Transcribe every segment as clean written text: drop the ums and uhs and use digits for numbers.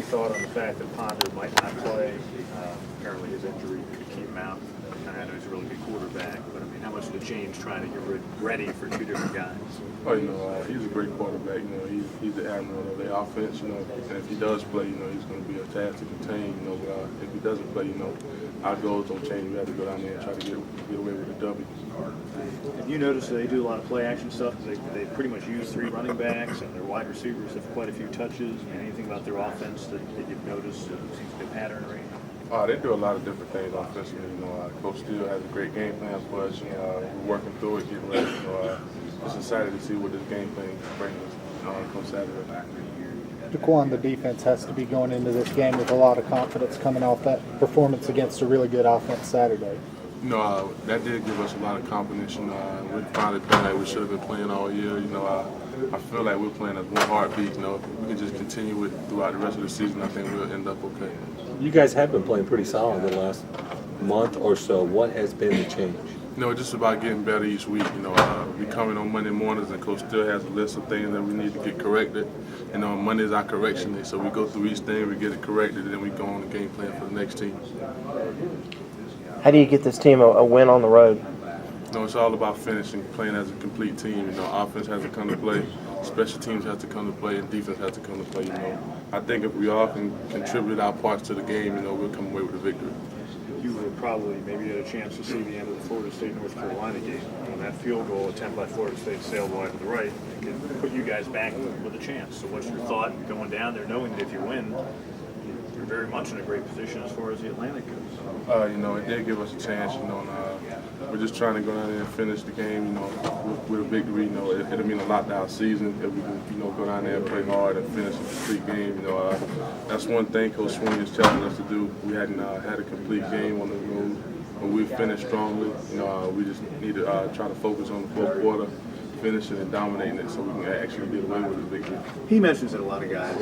thought on the fact that Ponder might not play? Apparently his injury could keep him out. I know he's a really good quarterback, but I mean, how much did it change trying to get ready for two different guys? Oh, he's a great quarterback. He's the admiral of the offense. And if he does play, he's going to be a task to contain. But if he doesn't play, our goals don't change. We have to go down there and try to get away with a W. Have you noticed that they do a lot of play action stuff? They pretty much use three running backs, and their wide receivers have quite a few touches. I mean, anything about their offense that you've noticed seems to be a pattern right now? They do a lot of different things offensively. Coach Steele has a great game plan for us. We're working through it, getting ready. Just excited to see what this game plan brings us come Saturday. Daquan, the defense has to be going into this game with a lot of confidence coming off that performance against a really good offense Saturday. That did give us a lot of confidence. We finally felt like we should have been playing all year. I feel like we're playing at one heartbeat. If we can just continue it throughout the rest of the season, I think we'll end up okay. You guys have been playing pretty solid the last month or so. What has been the change? Just about getting better each week. We come in on Monday mornings, and Coach still has a list of things that we need to get corrected. On Monday is our correction day, so we go through each thing, we get it corrected, and then we go on the game plan for the next team. How do you get this team a win on the road? It's all about finishing, playing as a complete team. Offense has to come to play, special teams have to come to play, and defense has to come to play. I think if we all can contribute our parts to the game, we'll come away with a victory. You would probably maybe get a chance to see the end of the Florida State-North Carolina game. That field goal attempt by Florida State sailed wide to the right. It can put you guys back with a chance. So what's your thought going down there, knowing that if you win, you're very much in a great position as far as the Atlantic goes? It did give us a chance, and we're just trying to go down there and finish the game, with a victory. It'll mean a lot to our season if we can, go down there and play hard and finish a complete game. That's one thing Coach Sweeney is telling us to do. We hadn't had a complete game on the road, but we finished strongly. We just need to try to focus on the fourth quarter, finishing and dominating it so we can actually get away with a victory. He mentions that a lot of guys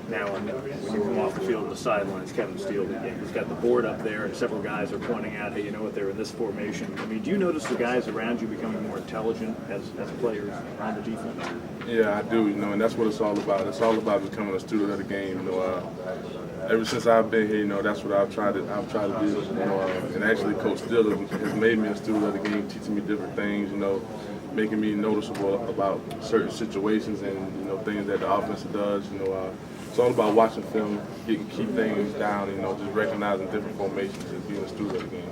now when you come off the field on the sidelines, Kevin Steele, he's got the board up there and several guys are pointing out, hey, they're in this formation. I mean, do you notice the guys around you becoming more intelligent as players on the defense? Yeah, I do, and that's what it's all about. It's all about becoming a student of the game. Ever since I've been here, that's what I've tried to do. And actually, Coach Steele has made me a student of the game, teaching me different things, making me noticeable about certain situations and things that the offense does. It's all about watching film, getting key things down. Just recognizing different formations and being a student of the game.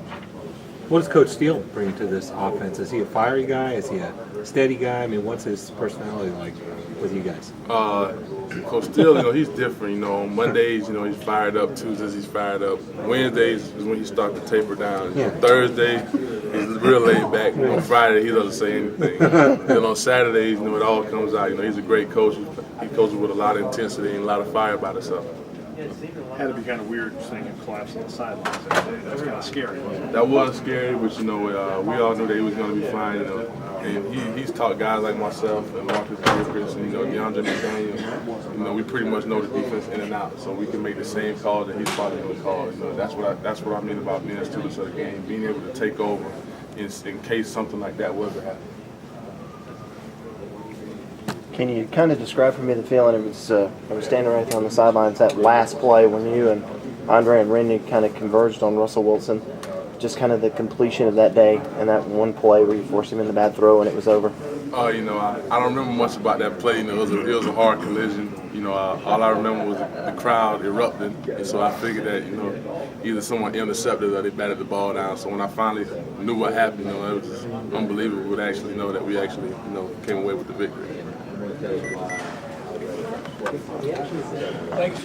What does Coach Steele bring to this offense? Is he a fiery guy? Is he a steady guy? I mean, what's his personality like with you guys? Coach Steele, he's different. On Mondays, he's fired up. Tuesdays, he's fired up. Wednesdays is when he starts to taper down. Yeah. Thursday, he's real laid back. On Friday, he doesn't say anything. Then on Saturdays, it all comes out. He's a great coach. He coaches with a lot of intensity and a lot of fire about himself. Had to be kind of weird seeing him collapse on the sidelines that day. That was kind of scary, wasn't it? That was scary, but we all knew that he was going to be fine. And he's taught guys like myself and Marcus Gilchrist and DeAndre McDaniel. We pretty much know the defense in and out, so we can make the same calls that he's probably going to call. That's what I mean about being students of the game, being able to take over in case something like that was to happen. Can you kind of describe for me the feeling? I was standing right there on the sidelines, that last play when you and Andre and Randy kind of converged on Russell Wilson, just kind of the completion of that day and that one play where you forced him in the bad throw and it was over? I don't remember much about that play. It was a hard collision. All I remember was the crowd erupted, and so I figured that either someone intercepted or they batted the ball down. So when I finally knew what happened, it was just unbelievable to actually know that we actually came away with the victory. Thanks.